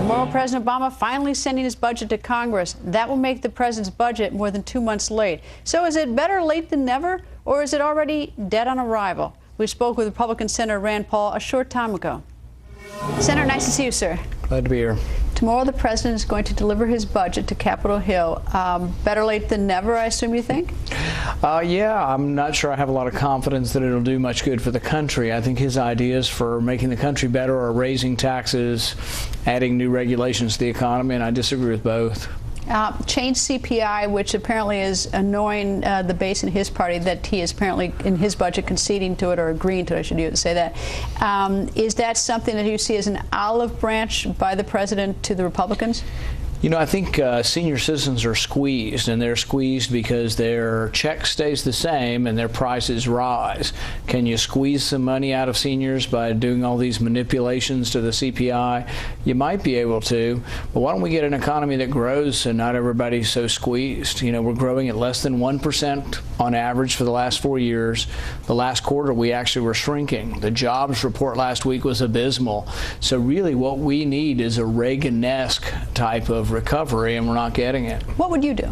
Tomorrow, President Obama finally sending his budget to Congress. That will make the president's budget more than 2 months late. So is it better late than never, or is it already dead on arrival? We spoke with Republican Senator Rand Paul a short time ago. Senator, nice to see you, sir. Glad to be here. Tomorrow, the president is going to deliver his budget to Capitol Hill. Better late than never, I assume you think? Yeah, I'm not sure I have a lot of confidence that it'll do much good for the country. I think his ideas for making the country better are raising taxes, adding new regulations to the economy, and I disagree with both. Change CPI, which apparently is annoying the base in his party, that he is apparently in his budget conceding to it, or agreeing to it, I should say that. Is that something that you see as an olive branch by the president to the Republicans? You know, I think senior citizens are squeezed, and they're squeezed because their check stays the same and their prices rise. Can you squeeze some money out of seniors by doing all these manipulations to the CPI? You might be able to, but why don't we get an economy that grows so not everybody's so squeezed? You know, we're growing at less than 1% on average for the last 4 years. The last quarter, we actually were shrinking. The jobs report last week was abysmal. So really what we need is a Reagan-esque type of recovery, and we're not getting it. What would you do?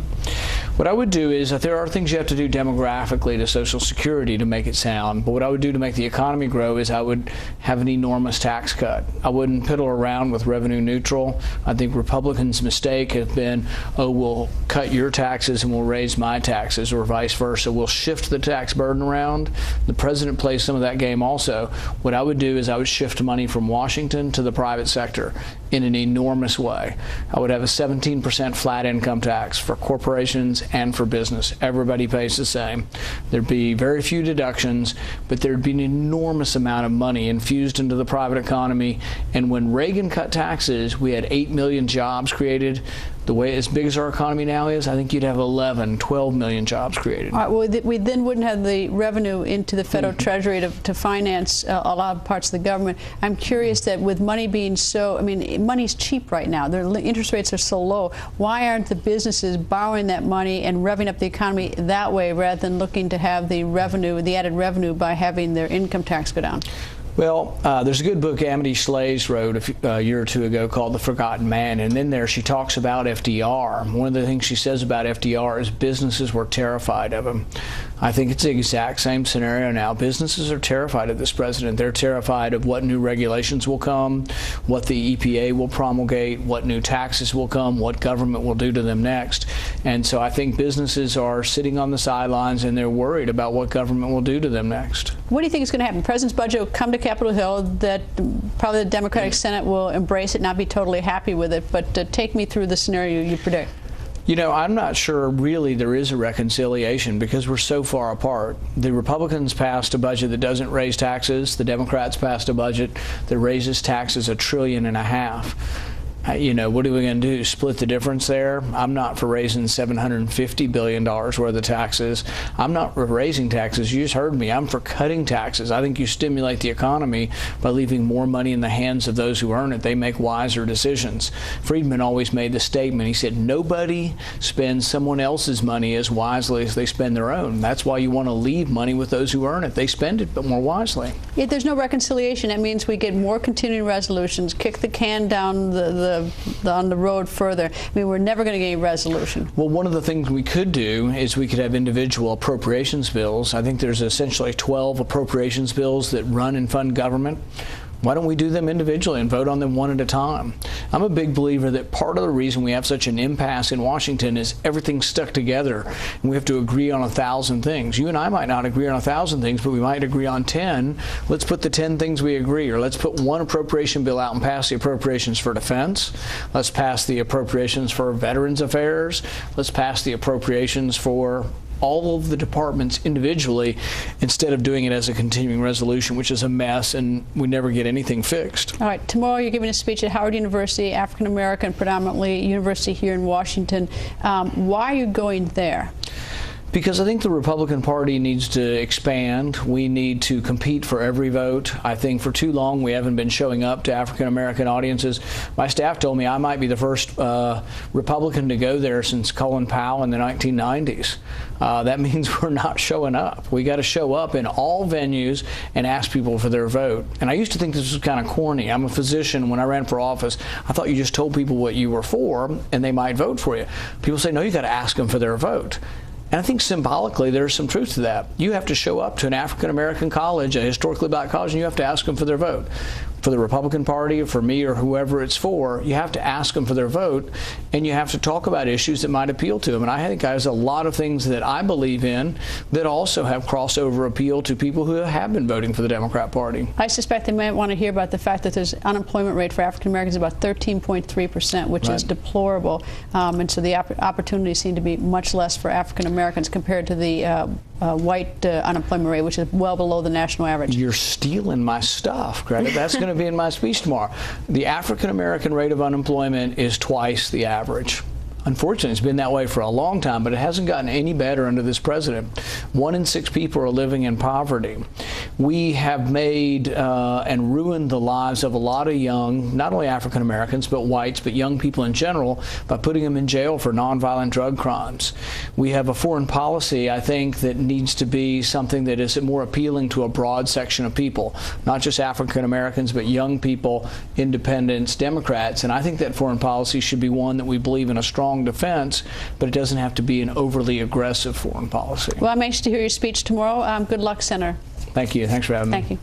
What I would do is that there are things you have to do demographically to Social Security to make it sound, but what I would do to make the economy grow is I would have an enormous tax cut. I wouldn't piddle around with revenue neutral. I think Republicans' mistake has been, oh, we'll cut your taxes and we'll raise my taxes, or vice versa. We'll shift the tax burden around. The president plays some of that game also. What I would do is I would shift money from Washington to the private sector in an enormous way. I would have a 17% flat income tax for corporations and for business. Everybody pays the same. There'd be very few deductions, but there'd be an enormous amount of money infused into the private economy. And when Reagan cut taxes, we had 8 million jobs created. The way as big as our economy now is, I think you'd have 11, 12 million jobs created. All right, well, we then wouldn't have the revenue into the federal treasury to finance a lot of parts of the government. I'm curious that with money being so, I mean, money's cheap right now. Their interest rates are so low. Why aren't the businesses borrowing that money and revving up the economy that way, rather than looking to have the revenue, the added revenue, by having their income tax go down? Well, there's a good book Amity Shlaes wrote a year or two ago called The Forgotten Man, and in there she talks about FDR. One of the things she says about FDR is businesses were terrified of him. I think it's the exact same scenario now. Businesses are terrified of this president. They're terrified of what new regulations will come, what the EPA will promulgate, what new taxes will come, what government will do to them next. And so I think businesses are sitting on the sidelines and they're worried about what government will do to them next. What do you think is going to happen? The president's budget will come to Capitol Hill, that probably the Democratic Senate will embrace it, not be totally happy with it, but take me through the scenario you predict. You know, I'm not sure really there is a reconciliation because we're so far apart. The Republicans passed a budget that doesn't raise taxes. The Democrats passed a budget that raises taxes $1.5 trillion. You know, what are we going to do? Split the difference there? I'm not for raising $750 billion worth of taxes. I'm not for raising taxes. You just heard me. I'm for cutting taxes. I think you stimulate the economy by leaving more money in the hands of those who earn it. They make wiser decisions. Friedman always made the statement. He said, nobody spends someone else's money as wisely as they spend their own. That's why you want to leave money with those who earn it. They spend it, but more wisely. If there's no reconciliation, that means we get more continuing resolutions, kick the can down on the road further. I mean, we're never going to get any resolution. Well, one of the things we could do is we could have individual appropriations bills. I think there's essentially 12 appropriations bills that run and fund government. Why don't we do them individually and vote on them one at a time? I'm a big believer that part of the reason we have such an impasse in Washington is everything's stuck together and we have to agree on 1,000 things. You and I might not agree on 1,000 things, but we might agree on 10. Let's put the 10 things we agree, or let's put one appropriation bill out and pass the appropriations for defense. Let's pass the appropriations for Veterans Affairs. Let's pass the appropriations for all of the departments individually, instead of doing it as a continuing resolution, which is a mess, and we never get anything fixed. All right, tomorrow you're giving a speech at Howard University, African American predominantly university here in Washington. Why are you going there? Because I think the Republican Party needs to expand. We need to compete for every vote. I think for too long we haven't been showing up to African American audiences. My staff told me I might be the first Republican to go there since Colin Powell in the 1990s. That means we're not showing up. We got to show up in all venues and ask people for their vote. And I used to think this was kind of corny. I'm a physician. When I ran for office, I thought you just told people what you were for and they might vote for you. People say, no, you got to ask them for their vote. And I think symbolically there's some truth to that. You have to show up to an African American college, a historically black college, and you have to ask them for their vote. For the Republican Party, or for me, or whoever it's for, you have to ask them for their vote, and you have to talk about issues that might appeal to them. And I think there's a lot of things that I believe in that also have crossover appeal to people who have been voting for the Democrat Party. I suspect they might want to hear about the fact that there's unemployment rate for African Americans about 13.3%, which is deplorable. And so the opportunities seem to be much less for African Americans compared to the white unemployment rate, which is well below the national average. You're stealing my stuff, Greta. That's going to be in my speech tomorrow. The African American rate of unemployment is twice the average. Unfortunately, it's been that way for a long time, but it hasn't gotten any better under this president. 1 in 6 people are living in poverty. We have made and ruined the lives of a lot of young, not only African Americans, but whites, but young people in general, by putting them in jail for nonviolent drug crimes. We have a foreign policy, I think, that needs to be something that is more appealing to a broad section of people, not just African Americans, but young people, independents, Democrats. And I think that foreign policy should be one that we believe in a strong defense, but it doesn't have to be an overly aggressive foreign policy. Well, I'm anxious to hear your speech tomorrow. Good luck, Senator. Thank you. Thanks for having me. Thank you.